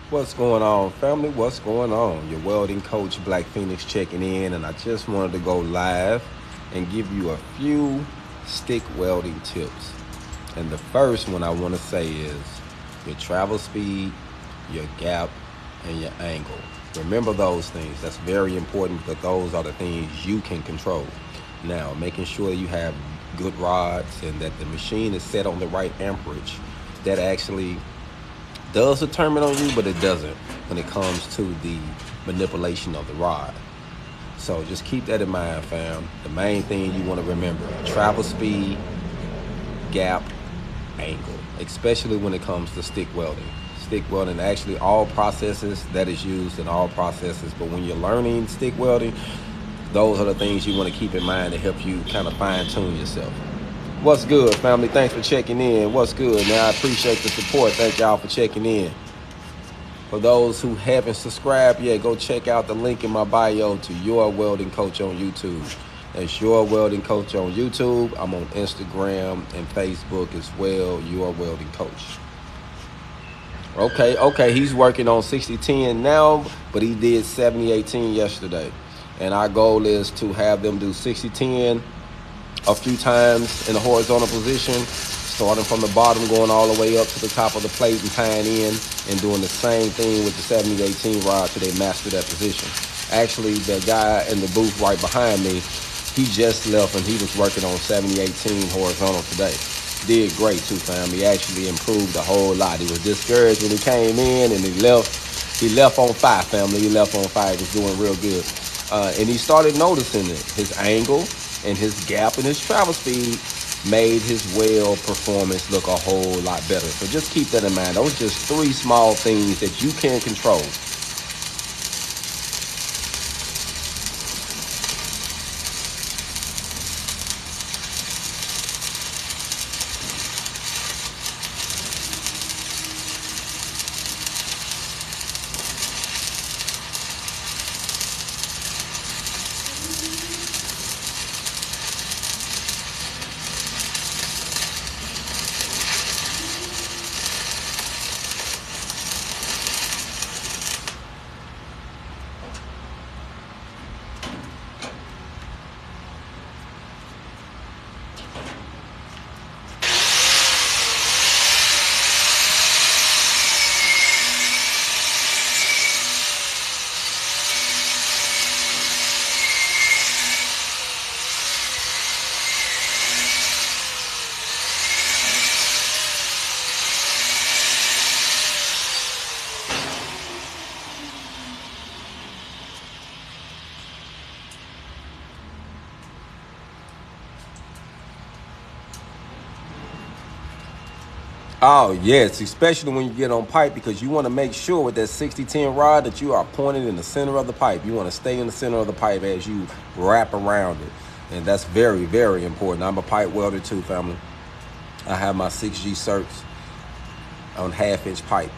What's going on, family? What's going on? Your welding coach, Black Phoenix, checking in, and I just wanted to go live and give you a few stick welding tips. And the first one I want to say is your travel speed, your gap, and your angle. Remember those things. That's very important because those are the things you can control. Now, making sure you have good rods and that the machine is set on the right amperage that actually does determine on you, but it doesn't when it comes to the manipulation of the rod. So just keep that in mind, fam. The main thing you want to remember: travel speed, gap, angle, especially when it comes to stick welding. Stick welding, actually all processes that is used in all processes, but when you're learning stick welding, those are the things you want to keep in mind to help you kind of fine tune yourself. What's good, family? Thanks for checking in. What's good? Now, I appreciate the support. Thank y'all for checking in. For those who haven't subscribed yet, go check out the link in my bio to Your Welding Coach on YouTube. That's Your Welding Coach on YouTube. I'm on Instagram and Facebook as well, Your Welding Coach. Okay, he's working on 60-10 now, but he did 70-18 yesterday. And our goal is to have them do 60-10 a few times in a horizontal position, starting from the bottom, going all the way up to the top of the plate and tying in, and doing the same thing with the 70-18 rod till they master that position. Actually, the guy in the booth right behind me, he just left and he was working on 70-18 horizontal today. Did great too, fam. He actually improved a whole lot. He was discouraged when he came in and he left. He left on fire, family. He left on fire. He was doing real good. And he started noticing it. His angle and his gap and his travel speed made his weld performance look a whole lot better. So just keep that in mind. Those are just three small things that you can control. Oh, yes, especially when you get on pipe, because you want to make sure with that 60-10 rod that you are pointed in the center of the pipe. You want to stay in the center of the pipe as you wrap around it. And that's very, very important. I'm a pipe welder too, family. I have my 6G certs on half-inch pipe.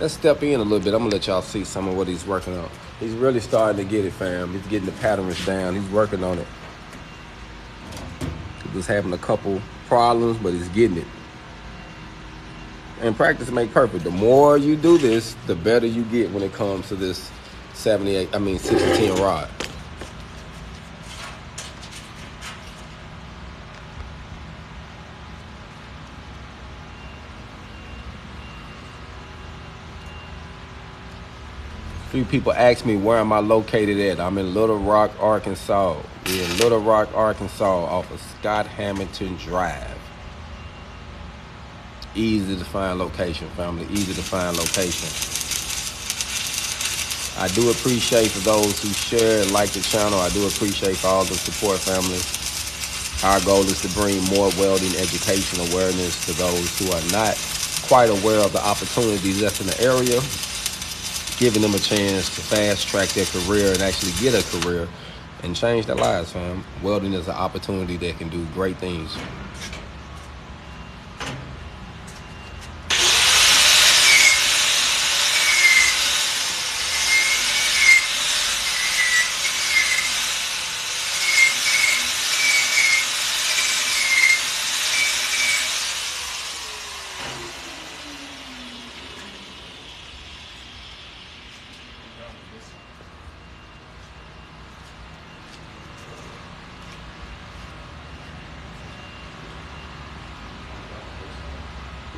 Let's step in a little bit. I'm gonna let y'all see some of what he's working on. He's really starting to get it, fam. He's getting the patterns down. He's working on it. He was having a couple problems, but he's getting it. And practice make perfect. The more you do this, the better you get when it comes to this 60-10 rod. Few people ask me where am I located at. I'm in Little Rock, Arkansas. We're in Little Rock, Arkansas off of Scott Hamilton Drive. Easy to find location, family. Easy to find location. I do appreciate for those who share and like the channel. I do appreciate for all the support, family. Our goal is to bring more welding education awareness to those who are not quite aware of the opportunities that's in the area, giving them a chance to fast track their career and actually get a career and change their lives, fam. Welding is an opportunity that can do great things.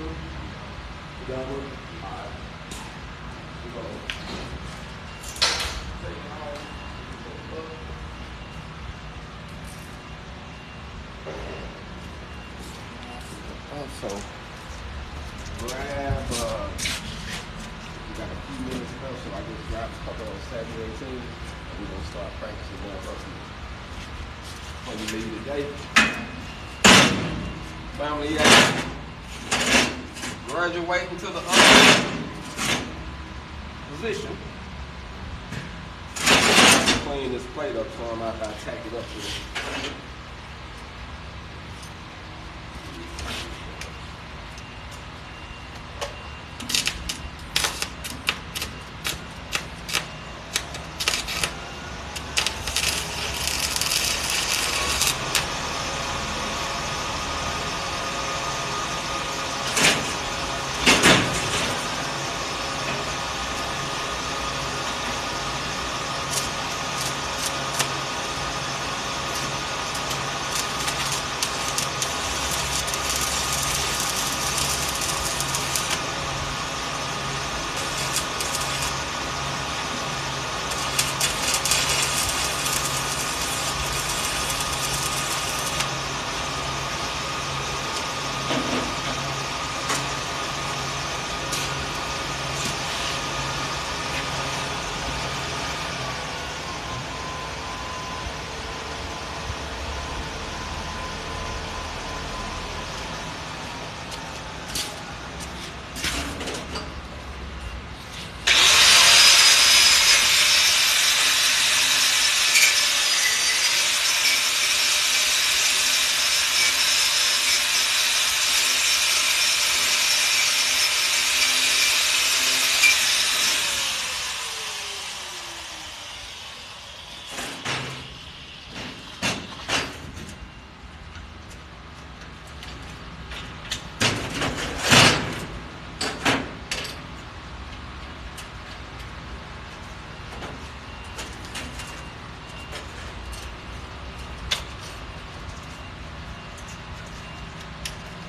You done with it? All right. We go. Take it off. Also, grab, we got a few minutes left, so I just grabbed a couple of 718, and we're going to start practicing more hustling. Before we leave today, family, graduating to the other position. Clean this plate up so I'm after I tack it up here.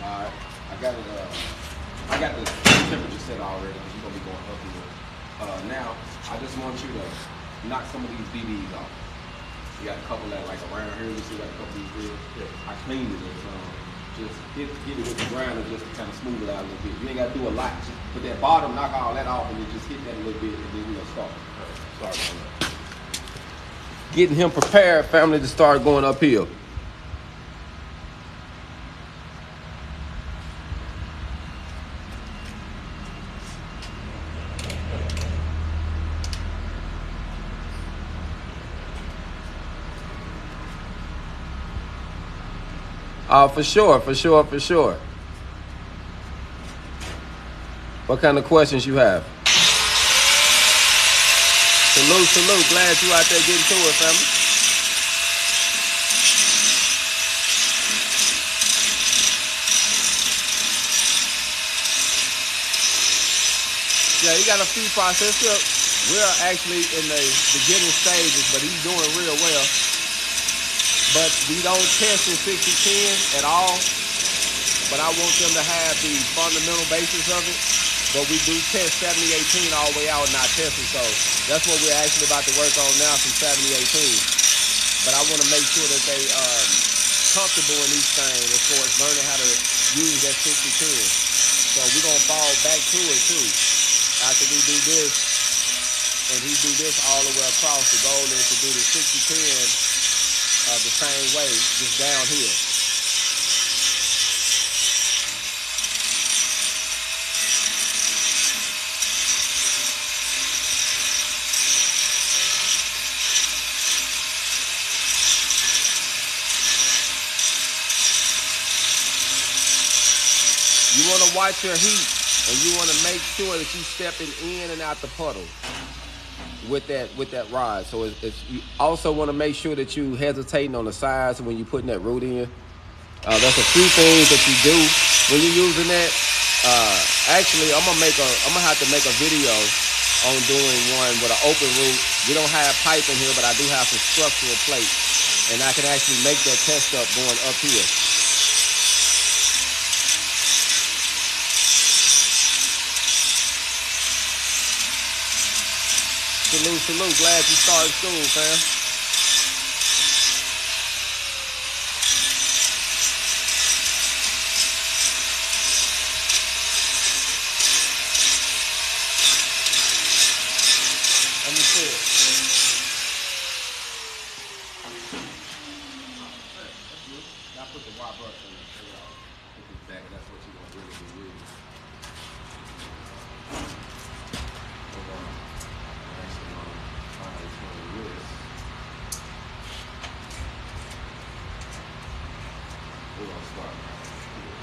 Alright, I got the temperature set already because you're gonna be going up here. Now, I just want you to knock some of these BBs off. You got a couple that like around here. You see, got a couple of these here. Yeah. I cleaned it. Just get it with the grinder just to kind of smooth it out a little bit. You ain't got to do a lot. Just put that bottom, knock all that off, and then just hit that a little bit, and then we're gonna start. Sorry about that. Getting him prepared, family, to start going uphill. For sure. What kind of questions you have? Salute. Glad you out there getting to it, family. Yeah, he got a few processes. We're actually in the beginning stages, but he's doing real well. But we don't test in 60-10 at all. But I want them to have the fundamental basis of it. But we do test 70-18 all the way out in our testing. So that's what we're actually about to work on now from 70-18. But I want to make sure that they comfortable in each thing as far as learning how to use that 60-10. So we're going to fall back to it too. After we do this, and he do this all the way across, the goal is to do the 60-10 the same way, just down here. You want to watch your heat, and you want to make sure that you're stepping in and out the puddle with that rod. So you also want to make sure that you hesitating on the sides when you're putting that root in. There's a few things that you do when you're using that. Actually, I'm gonna have to make a video on doing one with an open root. We don't have pipe in here, but I do have some structural plate, and I can actually make that test up going up here. Salute, salute. Glad you started school, fam. Let me see it. Now put the Y brush in there. Put this back. That's what you're gonna really be using. We're gonna start right here.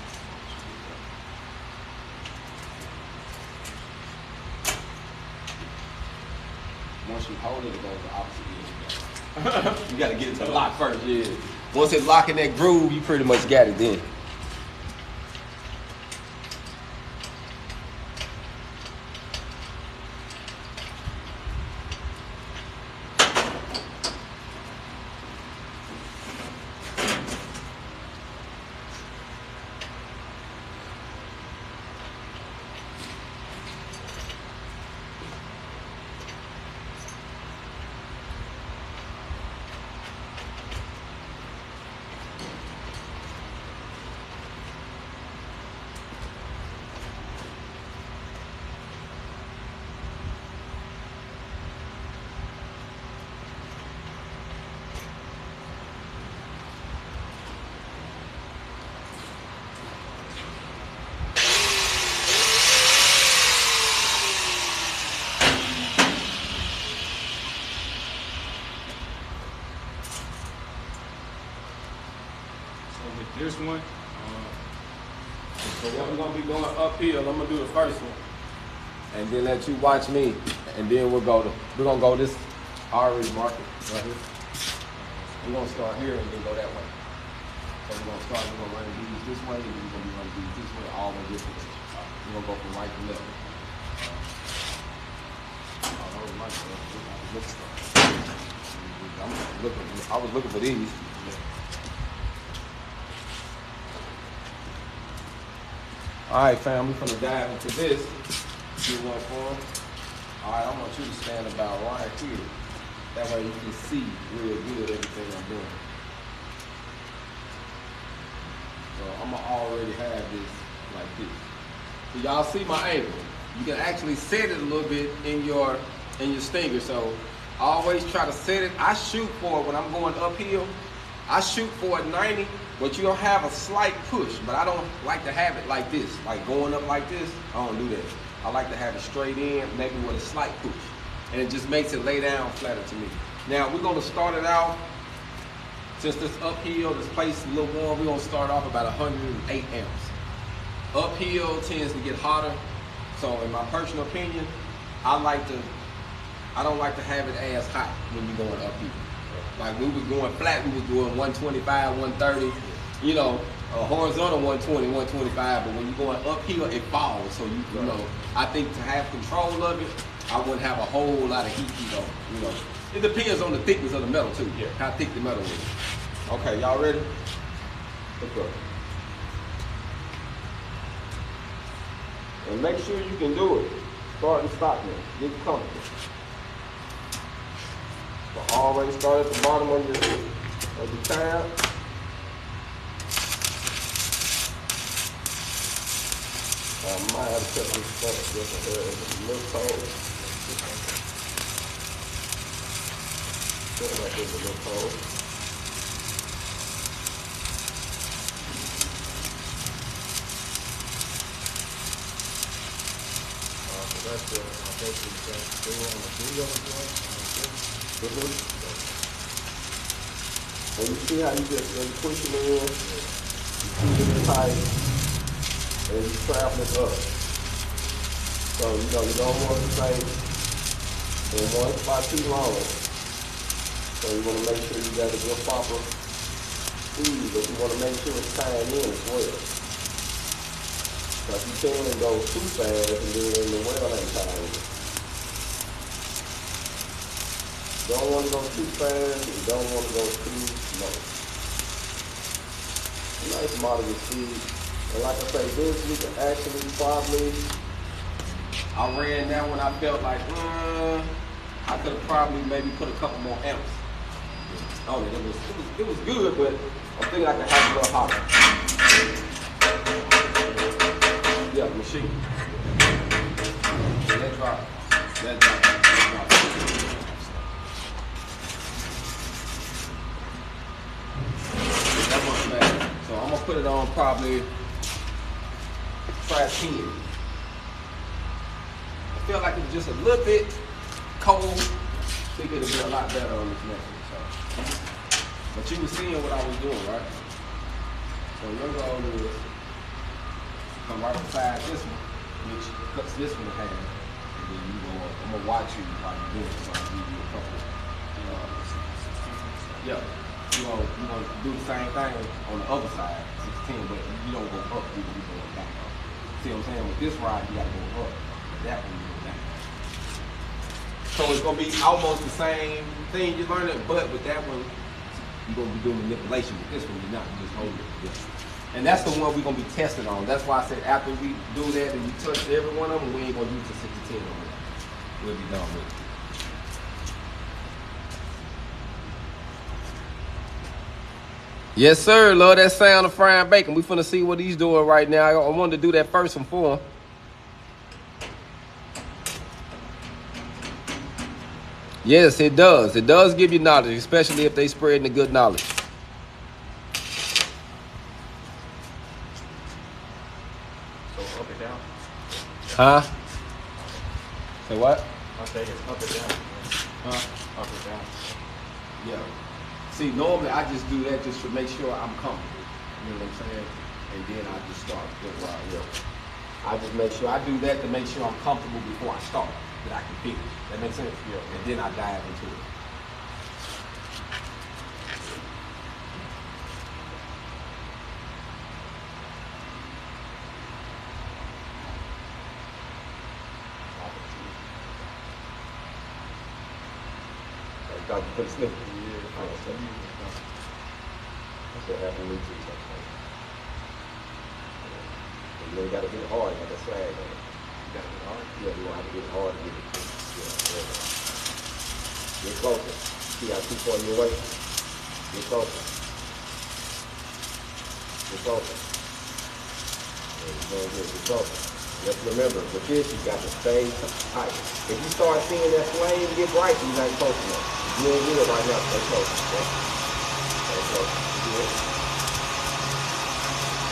Once you hold it, it goes the opposite direction. You gotta get it to lock first, yeah. Once it's locking that groove, you pretty much got it then. This one. So what we're gonna be going uphill, I'm gonna do the first one, and then let you watch me, and then we're gonna go this already marked right here. We're gonna start here and then go that way. So we're gonna run these this way, and then we're gonna be running these this way, all the different ways. We're gonna go from right to left. I was looking for these. All right, fam, we're gonna dive into this. Get one form. All right, I want you to stand about right here. That way you can see real good everything I'm doing. So I'm gonna already have this like this. So y'all see my angle. You can actually set it a little bit in your stinger. So I always try to set it. I shoot for it when I'm going uphill. I shoot for a 90, but you'll have a slight push. But I don't like to have it like this, like going up like this. I don't do that. I like to have it straight in, maybe with a slight push. And it just makes it lay down flatter to me. Now we're gonna start it out, since this uphill, this place is a little warm, we're gonna start off about 108 amps. Uphill tends to get hotter. So in my personal opinion, I don't like to have it as hot when you're going uphill. Like we was going flat, we was doing 125, 130, you know, horizontal 120, 125, but when you're going uphill, it falls. So you know, I think to have control of it, I wouldn't have a whole lot of heat on, you know. It depends on the thickness of the metal too, how thick the metal is. Okay, y'all ready? Let's go. And make sure you can do it. Start and stop now. Get comfortable. So always start at the bottom of the tab. I might have to cut this stuff just a little cold. Put it like this a little cold. So that's the basically that's on the video joint. And you see how you just when you push it in, you keep it tight, and you travel it up. So you know you don't want to stay in one spot too long. So you want to make sure you got a good proper speed, but you want to make sure it's tying in as well. Because you can go too fast and then the well ain't tying in. Don't want to go too fast and don't want to go too slow. Nice moderate speed. And like I say, this we can actually probably, I ran that when I felt like, I could have probably maybe put a couple more amps. Oh, it was good, but I think I could have a little hotter. Yeah, machine. That drop. That drop. That wasn't bad. So I'm gonna put it on probably try 10. I feel like it's just a little bit cold. I think it'll be a lot better on this next one. So. But you were seeing what I was doing, right? So your goal is come right beside this one, which cuts this one in half. And then you go, I'm gonna watch you while you do it, so I'll give you a couple. Yeah. You're gonna do the same thing on the other side, 16, but you don't go up, you go down. See what I'm saying? With this rod, you gotta go up. That one, you go down. So it's gonna be almost the same thing you're learning, but with that one, you're gonna be doing manipulation. With this one, you're not. You just hold it. And that's the one we're gonna be testing on. That's why I said after we do that and you touch every one of them, we ain't gonna use the 6 to 10 on it. We'll be done with it. Yes, sir. Love that sound of frying bacon. We finna see what he's doing right now. I wanted to do that first one for him. Yes, it does. It does give you knowledge, especially if they spreading the good knowledge. So up and down? Huh? Say what? I think it's up and down. Huh? Up and down. Yeah. See, normally I just do that just to make sure I'm comfortable. You know what I'm saying? And then I just start right here. I just make sure I do that to make sure I'm comfortable before I start, that I can finish. That makes sense? Yeah. And then I dive into it. Dr. Put a sniff. That's what happened to me too sometimes. You ain't got to get hard like a slag on it. You got to get hard? Yeah, you don't have to get hard to get it. Yeah. Get closer. See how too far you're away? Get closer. Get closer. Yeah, you're doing good. Get closer. Just remember, with this, you got to stay tight. If you start seeing that flame get bright, you ain't close enough. You ain't good right now. Stay close. Yeah. Stay close. Good.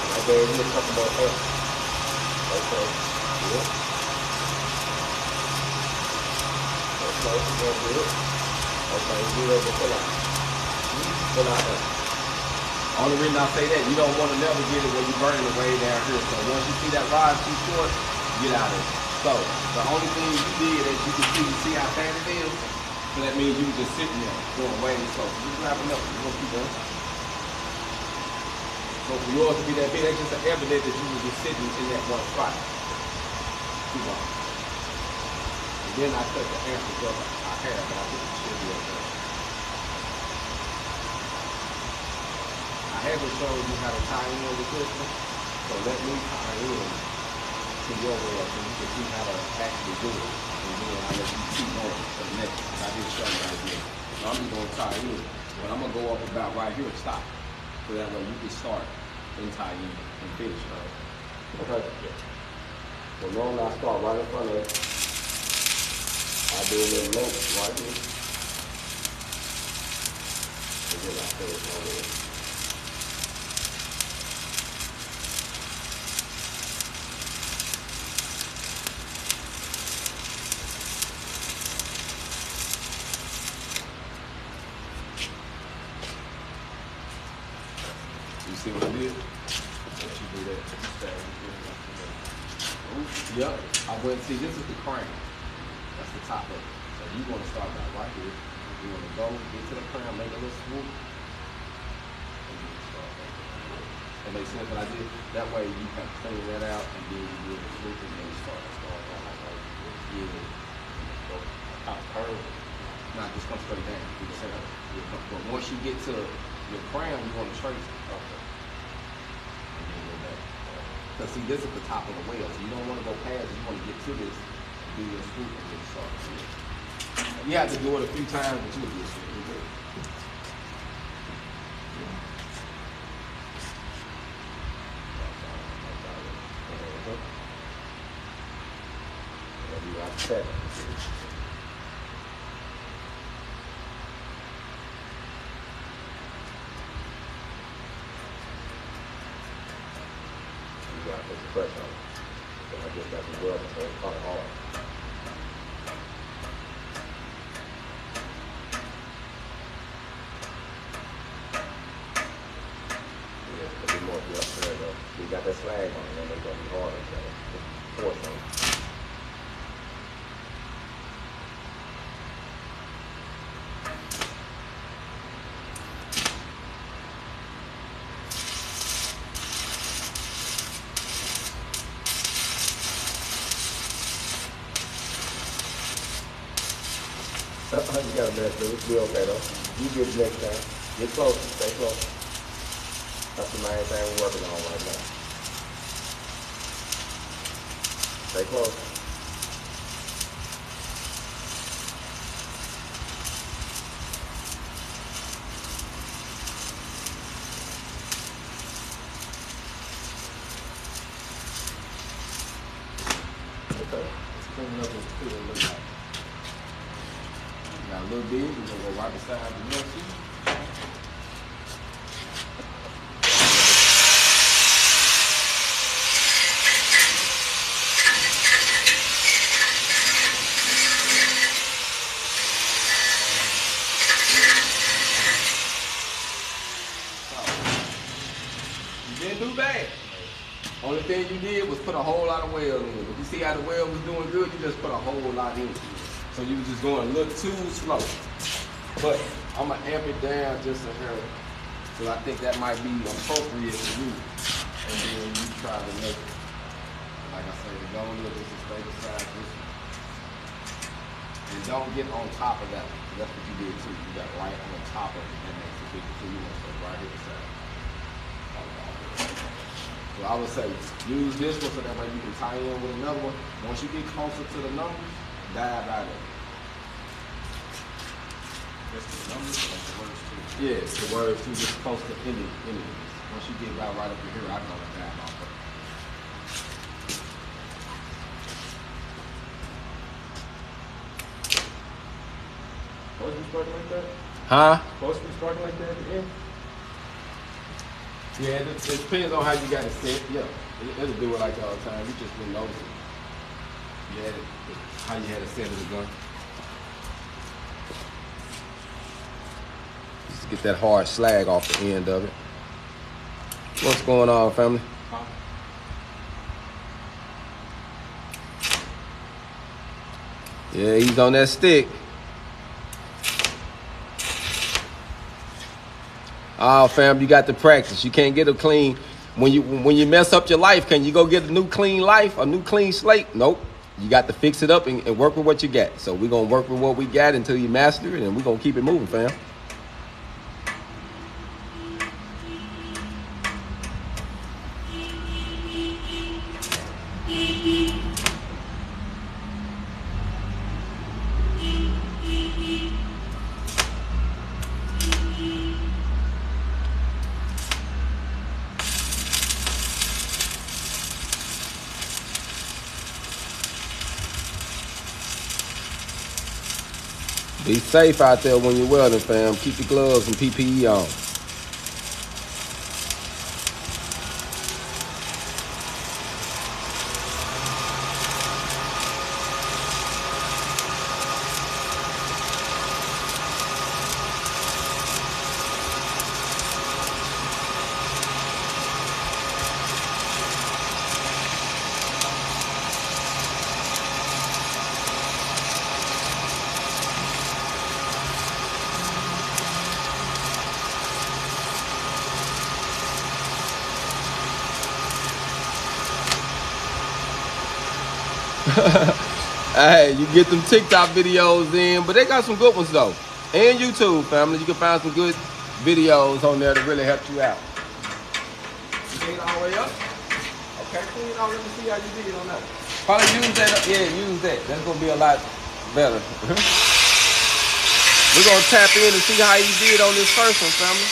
And I gave you a couple more hands. Stay close. Good. Stay close. You're good. Okay, you're ready to pull out. Pull out there. Only reason I say that, you don't want to never get it where you're burning it way down here. So once you see that rod too short, get out of it. So the only thing you did, as you can see how fat it is. So that means you were just sitting there going way slow. Just wrapping up. You're gonna keep going. So for yours to be that big, that's just an evidence that you were just sitting in that one spot. Keep on. And then I cut the answers up. I have, but I think it should be okay. I haven't shown you how to tie in with this one, so let me tie in to your weld so you can see how to actually do it. And then I'll let you keep going for the next one. I didn't show you right here. So I'm just going to tie in, but I'm going to go up about right here and stop. So that way you can start and tie in and finish. Okay? So normally I start right in front of it. I do a little loop right here. And then I finish over there. You see what I did? Let you do that. Yep. I went, see, this is the crown. That's the top of it. So you want to start about right here. You want to go, get to the crown, make a little swoop. And you can start right there. That makes sense what I did? That way you can clean that out and then you do the swoop and then you start down like right here. Yeah. Go top curve. Not just come straight down. You can set up. But once you get to your crown, you want to trace it. Okay. And then go back. Because see, this is the top of the wheel, so you don't want to go past it. You want to get to this, do your swoop, and then start to it. You have to do it a few times, but you'll get it. You got 7. You got to put some pressure on it. So I just got some welding, so it's kind of hard. Yeah, a bit more up there though. You got that slag on it, then it's gonna be harder. So force on it. You gotta mess with it. It's real okay though. You get it next time. Get close. Stay close. That's the main thing we're working on right now. Stay close. Okay. Let's clean it up and see what it looks like. Got a little bit, we're gonna go right beside the mill seat. You didn't do bad. Only thing you did was put a whole lot of weld in. If you see how the weld was doing good, you just put a whole lot in. So you was just going a little too slow. But I'm gonna amp it down just a hair. So I think that might be appropriate for you. And then you try to make it. Like I said, go a little bit to stay beside this one. And don't get on top of that one. That's what you did too. You got right on top of it. That makes it bigger too. You want to stay right here beside it. So I would say use this one so that way you can tie in with another one. Once you get closer to the numbers, dive out of it. That's the numbers or the words too? Yeah, the words too, just close to any. Once you get right up to here, I can only dive off of it. Supposed to be starting like that? Huh? Supposed to be starting like that at the end? Yeah, it depends on how you got it set. Yeah, it'll do it like that all the time. You just didn't notice it. You had it, how you had it set in the gun. Just get that hard slag off the end of it. What's going on, family? Huh? Yeah, he's on that stick. Oh, fam, you got to practice. You can't get a clean. When you mess up your life, can you go get a new clean life, a new clean slate? Nope. You got to fix it up and work with what you got. So we're going to work with what we got until you master it, and we're going to keep it moving, fam. Be safe out there when you're welding, fam. Keep your gloves and PPE on. Hey, you get them TikTok videos in, but they got some good ones though. And YouTube, family, you can find some good videos on there to really help you out. You take it all the way up? Okay, clean it out. Let me see how you did on that. Probably use that. Yeah, use that. That's gonna be a lot better. We're gonna tap in and see how he did on this first one, family.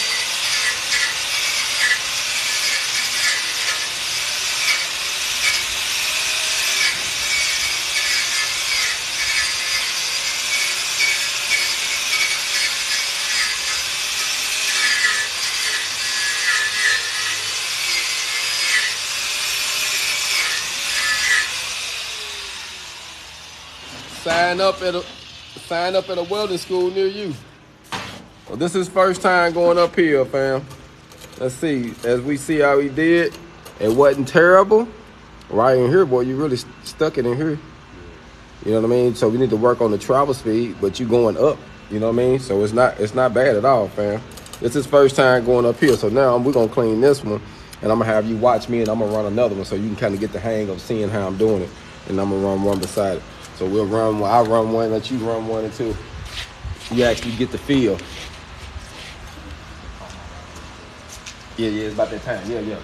Sign up at a welding school near you. Well, this is first time going up here, fam. Let's see. As we see how he did, it wasn't terrible. Right in here, boy, you really stuck it in here. You know what I mean? So we need to work on the travel speed, but you going up. You know what I mean? So it's not bad at all, fam. This is first time going up here. So now we're gonna clean this one, and I'm gonna have you watch me, and I'm gonna run another one, so you can kind of get the hang of seeing how I'm doing it. And I'm gonna run one beside it. So we'll run one. I'll run one, let you run one and two. You actually get the feel. Yeah, it's about that time. Yeah.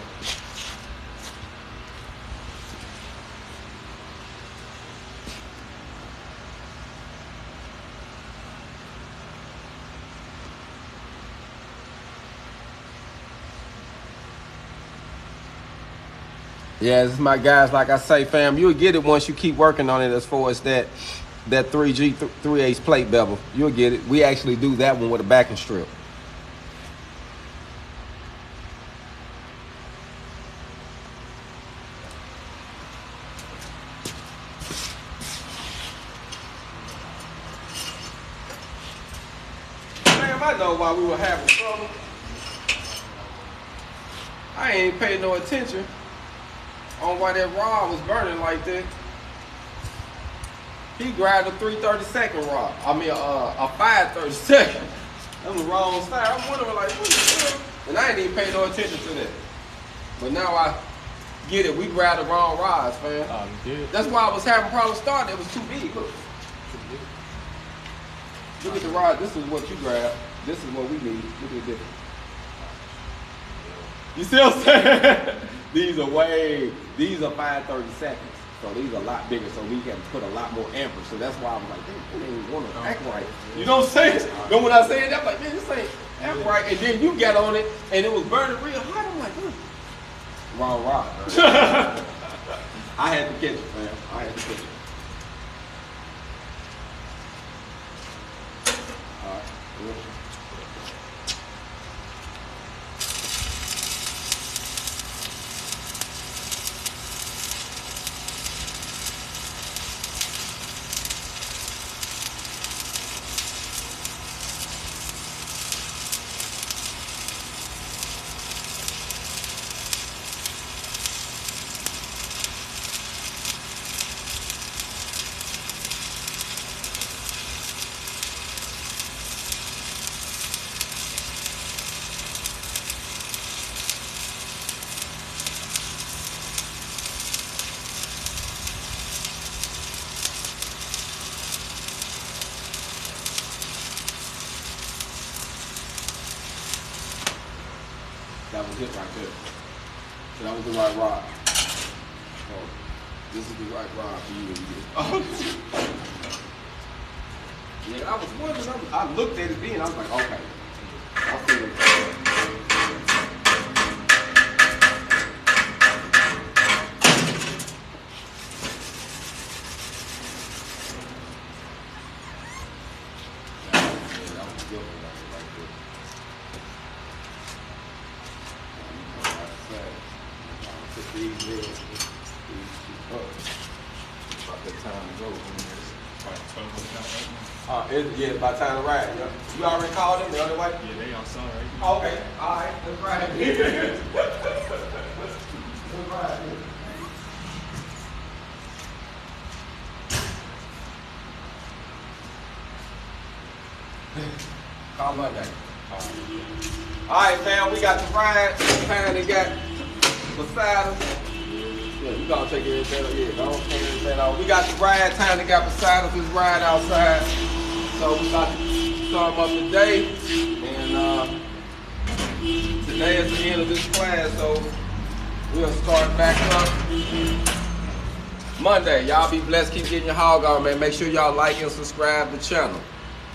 Yeah, this is my guys. Like I say, fam, you'll get it once you keep working on it. As far as that 3G 3/8 plate bevel, you'll get it. We actually do that one with a backing strip. Damn, I know why we were having trouble. I ain't paid no attention on why that rod was burning like that. He grabbed a 3/32 rod. I mean, a 5/32. That was the wrong side. I'm wondering, like, what the hell? And I ain't even paid no attention to that. But now I get it. We grabbed the wrong rods, man. Oh, you did? That's why I was having problems starting. It was too big. Look. Look at the rod. This is what you grabbed. This is what we need. Look at this. You see what I'm saying? These are 5/32. So these are a lot bigger, so we can put a lot more amperage. So that's why I was like, they ain't want to act right. You know what I'm saying? Then when I say that, I'm like, man, this ain't act right. And then you got on it, and it was burning real hot. I'm like, wrong rod. I had to catch it, man. I had to catch it. All right. That was it right there. So that was the right rod. So this is the right rod for you to get. Oh. Yeah, I was wondering. I looked at it then. I was like, okay. I see it. Yeah, by the time to ride. Yeah. You already called them the other way? Yeah, they outside right now. Oh, okay. All right. Let's ride. Let's ride. Call Monday. All right, fam. We got the ride. Time they got beside us. Yeah, we gonna take everything. Yeah, don't take everything off. We got the ride. Time they got beside us. This ride outside. So we about to start up today, and today is the end of this class, so we'll start back up Monday. Y'all be blessed, keep getting your hog on, man. Make sure y'all like and subscribe to the channel.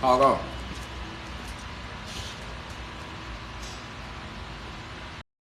Hog on.